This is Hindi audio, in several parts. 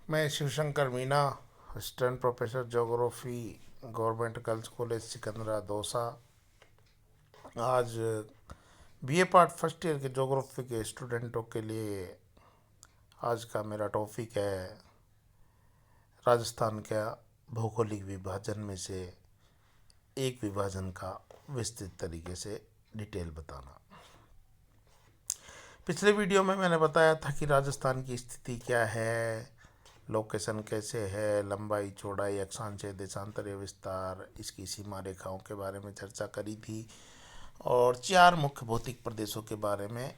मैं Shivshankar Meena, assistant professor geography, government girls college Sikandra Dausa. आज बीए पार्ट फर्स्ट ईयर के ज्योग्राफी के स्टूडेंटों के लिए आज का मेरा टॉपिक है राजस्थान का भौगोलिक विभाजन में से एक विभाजन का विस्तृत तरीके से डिटेल बताना। पिछले वीडियो में मैंने बताया था कि राजस्थान की स्थिति क्या है, लोकेशन कैसे है, लंबाई चौड़ाई अक्षांश देशांतरीय विस्तार, इसकी सीमा रेखाओं के बारे में चर्चा करी थी और चार मुख्य भौतिक प्रदेशों के बारे में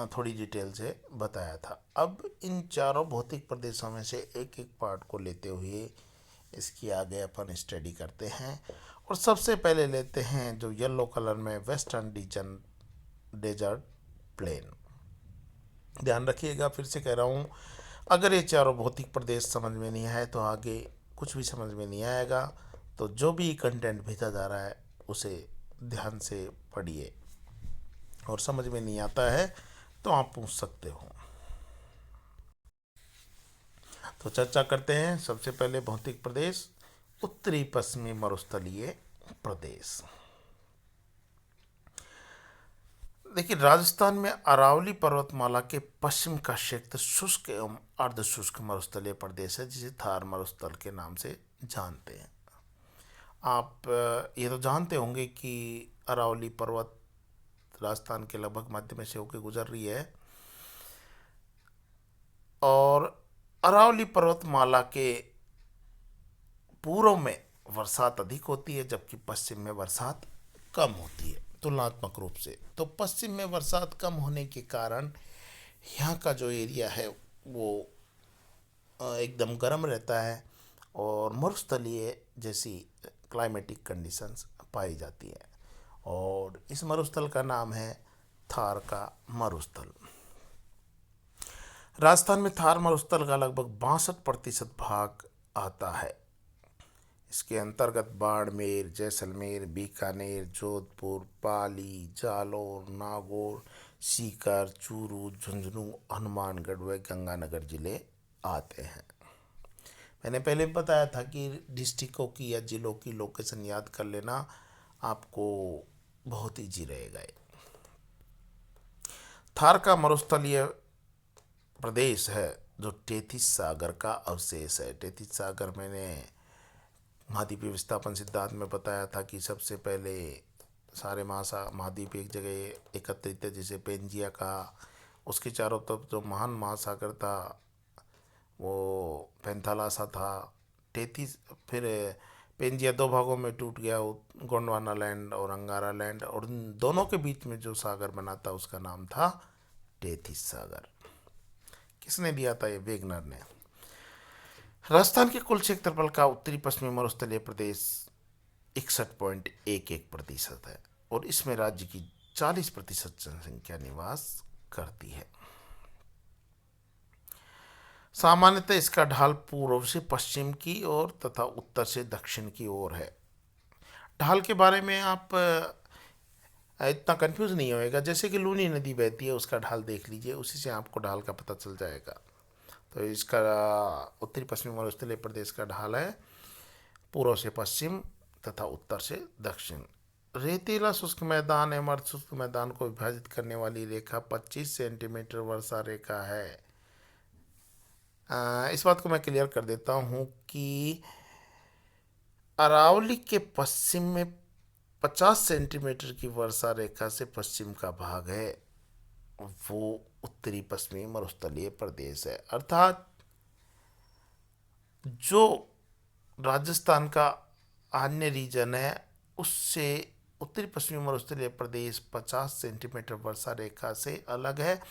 थोड़ी डिटेल से बताया था। अब इन चारों भौतिक प्रदेशों में से एक एक पार्ट को लेते हुए इसकी आगे अपन स्टडी करते हैं। और सबसे पहले लेते हैं जो येलो कलर में वेस्टर्न रीजन डेजर्ट प्लेन। ध्यान रखिएगा, फिर से कह रहा हूँ, अगर ये चारों भौतिक प्रदेश समझ में नहीं आए तो आगे कुछ भी समझ में नहीं आएगा। तो जो भी कंटेंट भेजा जा रहा है उसे ध्यान से पढ़िए और समझ में नहीं आता है तो आप पूछ सकते हो। तो चर्चा करते हैं। सबसे पहले भौतिक प्रदेश उत्तरी पश्चिमी मरुस्थलीय प्रदेश। देखिए, राजस्थान में अरावली पर्वतमाला के पश्चिम का क्षेत्र शुष्क एवं अर्ध शुष्क मरुस्थलीय प्रदेश है, जिसे थार मरुस्थल के नाम से जानते हैं। आप ये तो जानते होंगे कि अरावली पर्वत राजस्थान के लगभग मध्य में से होकर गुजर रही है और अरावली पर्वतमाला के पूर्व में बरसात अधिक होती है जबकि पश्चिम में बरसात कम होती है तुलनात्मक रूप से। तो पश्चिम में बरसात कम होने के कारण यहाँ का जो एरिया है वो एकदम गर्म रहता है और मरुस्थलीय जैसी क्लाइमेटिक कंडीशंस पाई जाती है और इस मरुस्थल का नाम है थार का मरुस्थल। राजस्थान में थार मरुस्थल का लगभग 62% भाग आता है। इसके अंतर्गत बाड़मेर, जैसलमेर, बीकानेर, जोधपुर, पाली, जालौर, नागौर, सीकर, चूरू, झुंझुनू, हनुमानगढ़ व गंगानगर जिले आते हैं। मैंने पहले बताया था कि डिस्ट्रिक्टों की या जिलों की लोकेशन याद कर लेना आपको बहुत ईजी रहेगा। थार का मरुस्थलीय प्रदेश है जो टेथिस सागर का अवशेष है। टेथिस सागर मैंने महाद्वीपीय विस्थापन सिद्धांत में बताया था कि सबसे पहले सारे महाद्वीप एक जगह एकत्रित है जिसे पेंजिया कहा। उसके चारों तरफ जो महान महासागर था वो पैंथालासा था। टेथिस फिर पेंजिया दो भागों में टूट गया, गोंडवाना लैंड और अंगारा लैंड, और इन दोनों के बीच में जो सागर बना था उसका नाम था टेथिस सागर। किसने दिया था? ये वेगनर ने। राजस्थान के कुल क्षेत्रफल का उत्तरी पश्चिमी मरुस्थलीय प्रदेश 61.11% है और इसमें राज्य की 40% जनसंख्या निवास करती है। सामान्यतः इसका ढाल पूर्व से पश्चिम की ओर तथा उत्तर से दक्षिण की ओर है। ढाल के बारे में आप इतना कंफ्यूज नहीं होएगा। जैसे कि लूनी नदी बहती है उसका ढाल देख लीजिए, उसी से आपको ढाल का पता चल जाएगा। तो इसका उत्तरी पश्चिमी मरुस्थलीय प्रदेश का ढाल है पूर्व से पश्चिम तथा उत्तर से दक्षिण। रेतीला शुष्क मैदान एवं अर्ध शुष्क मैदान को विभाजित करने वाली रेखा 25 सेंटीमीटर वर्षा रेखा है। इस बात को मैं क्लियर कर देता हूँ कि अरावली के पश्चिम में 50 सेंटीमीटर की वर्षा रेखा से पश्चिम का भाग है वो उत्तरी पश्चिमी मरुस्थलीय प्रदेश है। अर्थात जो राजस्थान का अन्य रीजन है उससे उत्तरी पश्चिमी मरुस्थलीय प्रदेश 50 सेंटीमीटर वर्षा रेखा से अलग है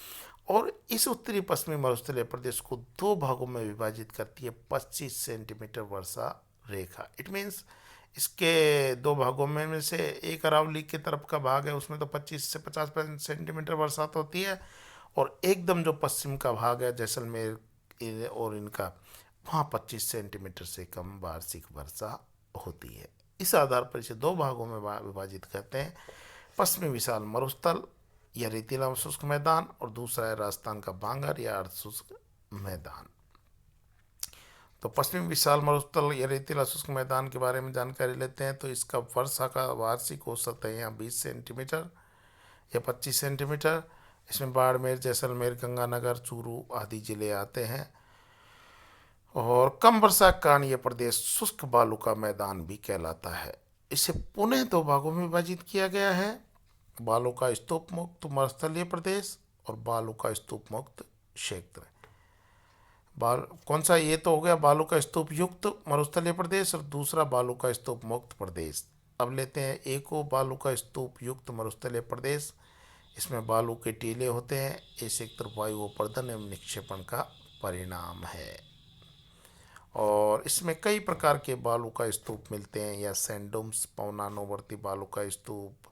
और इस उत्तरी पश्चिमी मरुस्थलीय प्रदेश को दो भागों में विभाजित करती है 25 centimetre Varsha Rekha. It means इसके दो भागों में से एक अरावली की तरफ का भाग है उसमें तो 25 से 50 सेंटीमीटर बरसात होती है और एकदम जो पश्चिम का भाग है जैसलमेर और इनका, वहाँ 25 सेंटीमीटर से कम वार्षिक वर्षा होती है। इस आधार पर इसे दो भागों में विभाजित करते हैं। पश्चिमी विशाल मरुस्थल या रेतीला शुष्क मैदान और दूसरा है राजस्थान का बांगर या अर्ध शुष्क मैदान। तो पश्चिमी विशाल मरुस्थल या रेतीला शुष्क मैदान के बारे में जानकारी लेते हैं। तो इसका वर्षा का वार्षिक औसत है यहाँ 20 सेंटीमीटर या 25 सेंटीमीटर। इसमें बाड़मेर, जैसलमेर, गंगानगर, चूरू आदि जिले आते हैं। और कम वर्षा के कारण यह प्रदेश शुष्क बालू का मैदान भी कहलाता है। इसे पुनः दो भागों में विभाजित किया गया है, बालू का स्तूप मुक्त मरुस्थलीय प्रदेश और बालू का स्तूप मुक्त क्षेत्र। कौन सा, ये तो हो गया बालू का स्तूप युक्त मरुस्थलीय प्रदेश और दूसरा बालू का स्तूप मुक्त प्रदेश। अब लेते हैं एक को बालू का स्तूप युक्त मरुस्थलीय प्रदेश। इसमें बालू के टीले होते हैं। ये क्षेत्र वायु अपर्दन एवं निक्षेपण का परिणाम है और इसमें कई प्रकार के बालू का स्तूप मिलते हैं, या सैंडुम्स, पवनानुवर्ती बालू का स्तूप,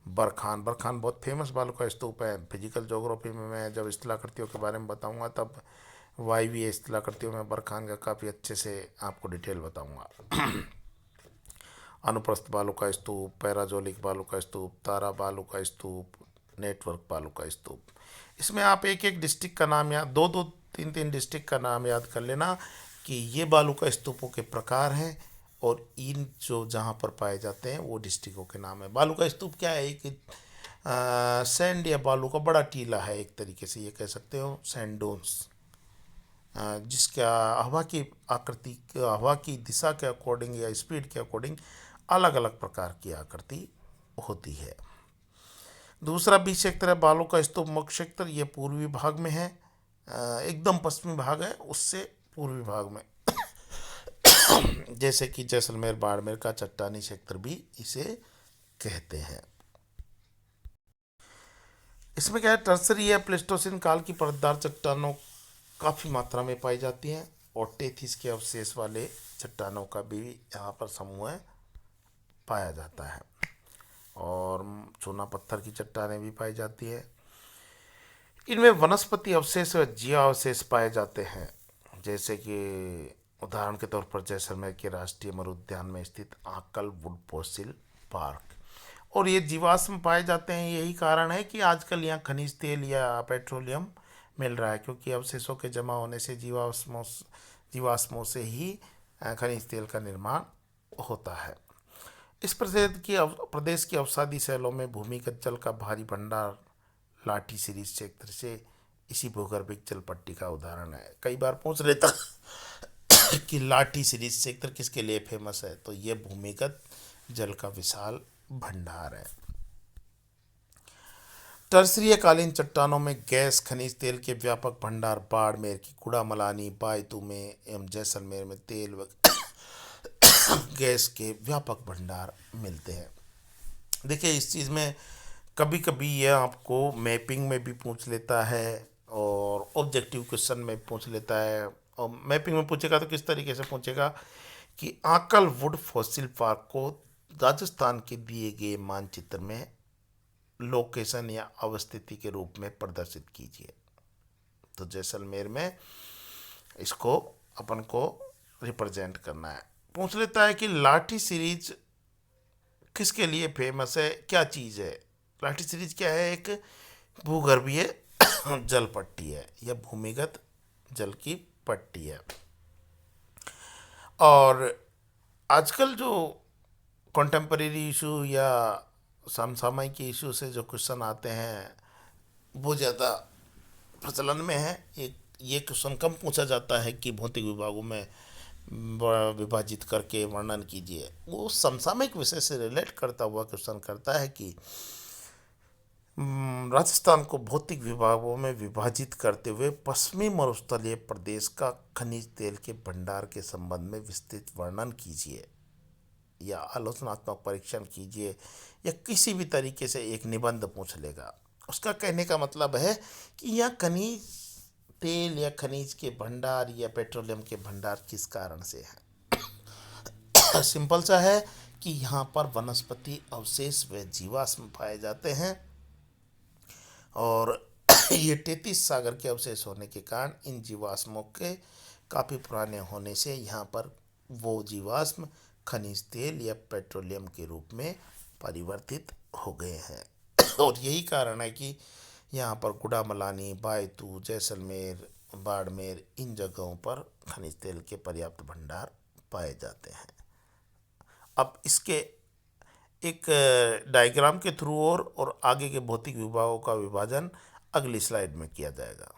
बरखान बहुत फेमस बालू का स्तूप है। फिजिकल ज्योग्राफी में मैं जब स्थलाकृतियों के बारे में बताऊंगा तब वायवीय स्थलाकृतियों में बरखान का काफ़ी अच्छे से आपको डिटेल बताऊंगा। अनुप्रस्थ बालू का स्तूप, पैराजोलिक बालू का स्तूप, तारा बालू का स्तूप, नेटवर्क बालू का स्तूप। इसमें आप एक एक डिस्ट्रिक्ट का नाम याद, दो दो तीन तीन डिस्ट्रिक्ट का नाम याद कर लेना कि ये बालू का स्तूपों के प्रकार हैं और इन जो जहाँ पर पाए जाते हैं वो डिस्ट्रिक्टों के नाम है। बालू का स्तूप क्या है, एक सैंड या बालू का बड़ा टीला है, एक तरीके से ये कह सकते हो, सैंडोन्स, जिसका हवा की आकृति, हवा की दिशा के अकॉर्डिंग या स्पीड के अकॉर्डिंग अलग अलग प्रकार की आकृति होती है। दूसरा बी क्षेत्र है बालू का स्तूप मुक्त क्षेत्र। ये पूर्वी भाग में है, एकदम पश्चिमी भाग है, उससे पूर्वी भाग में जैसे कि जैसलमेर, बाड़मेर का चट्टानी क्षेत्र भी इसे कहते हैं। इसमें क्या है, टर्सरी या प्लेस्टोसिन काल की परतदार चट्टानों काफ़ी मात्रा में पाई जाती हैं और टेथिस के अवशेष वाले चट्टानों का भी यहाँ पर समूह पाया जाता है और चूना पत्थर की चट्टानें भी पाई जाती है। इनमें वनस्पति अवशेष व जीव अवशेष पाए जाते हैं, जैसे कि उदाहरण के तौर पर जैसलमेर के राष्ट्रीय मरुद्यान में स्थित आकल वुड फॉसिल पार्क। और ये जीवाश्म पाए जाते हैं, यही कारण है कि आजकल यहाँ खनिज तेल या पेट्रोलियम मिल रहा है, क्योंकि अवशेषों के जमा होने से जीवाश्मों से ही खनिज तेल का निर्माण होता है। इस प्रदेश की अवसादी शैलों में भूमिगत जल का भारी भंडार लाठी सीरीज क्षेत्र से इसी भूगर्भिक जल पट्टी का उदाहरण है। कई बार पूछ लेता कि लाठी सीरीज क्षेत्र किसके लिए फेमस है, तो ये भूमिगत जल का विशाल भंडार है। टर्सरीय कालीन चट्टानों में गैस खनिज तेल के व्यापक भंडार बाड़मेर की कुड़ामलानी, बायतू में एवं जैसलमेर में तेल व गैस के व्यापक भंडार मिलते हैं। देखिए, इस चीज़ में कभी कभी यह आपको मैपिंग में भी पूछ लेता है और ऑब्जेक्टिव क्वेश्चन में पूछ लेता है। और मैपिंग में पूछेगा तो किस तरीके से पूछेगा कि आकल वुड फॉसिल पार्क को राजस्थान के दिए गए मानचित्र में लोकेशन या अवस्थिति के रूप में प्रदर्शित कीजिए। तो जैसलमेर में इसको अपन को रिप्रेजेंट करना है। पूछ लेता है कि लाठी सीरीज किसके लिए फेमस है, क्या चीज़ है। लाठी सीरीज क्या है, एक भूगर्भीय जल पट्टी है या भूमिगत जल की पट्टी है। और आजकल जो कॉन्टेम्परेरी इशू या समसामयिक इशू से जो क्वेश्चन आते हैं वो ज़्यादा प्रचलन में है। ये क्वेश्चन कम पूछा जाता है कि भौतिक विभागों में विभाजित करके वर्णन कीजिए। वो समसामयिक विषय से रिलेट करता हुआ क्वेश्चन करता है कि राजस्थान को भौतिक विभागों में विभाजित करते हुए पश्चिमी मरुस्थलीय प्रदेश का खनिज तेल के भंडार के संबंध में विस्तृत वर्णन कीजिए या आलोचनात्मक परीक्षण कीजिए या किसी भी तरीके से एक निबंध पूछ लेगा। उसका कहने का मतलब है कि यह खनिज तेल या खनिज के भंडार या पेट्रोलियम के भंडार किस कारण से है। सिंपल सा है कि यहाँ पर वनस्पति अवशेष व जीवाश्म पाए जाते हैं और ये 33 सागर के अवशेष होने के कारण इन जीवाश्मों के काफ़ी पुराने होने से यहाँ पर वो जीवाश्म खनिज तेल या पेट्रोलियम के रूप में परिवर्तित हो गए हैं। और यही कारण है कि यहाँ पर गुड़ामलानी, बायतू, जैसलमेर बाड़मेर, इन जगहों पर खनिज तेल के पर्याप्त भंडार पाए जाते हैं। अब इसके एक डायग्राम के थ्रू और आगे के भौतिक विभागों का विभाजन अगली स्लाइड में किया जाएगा।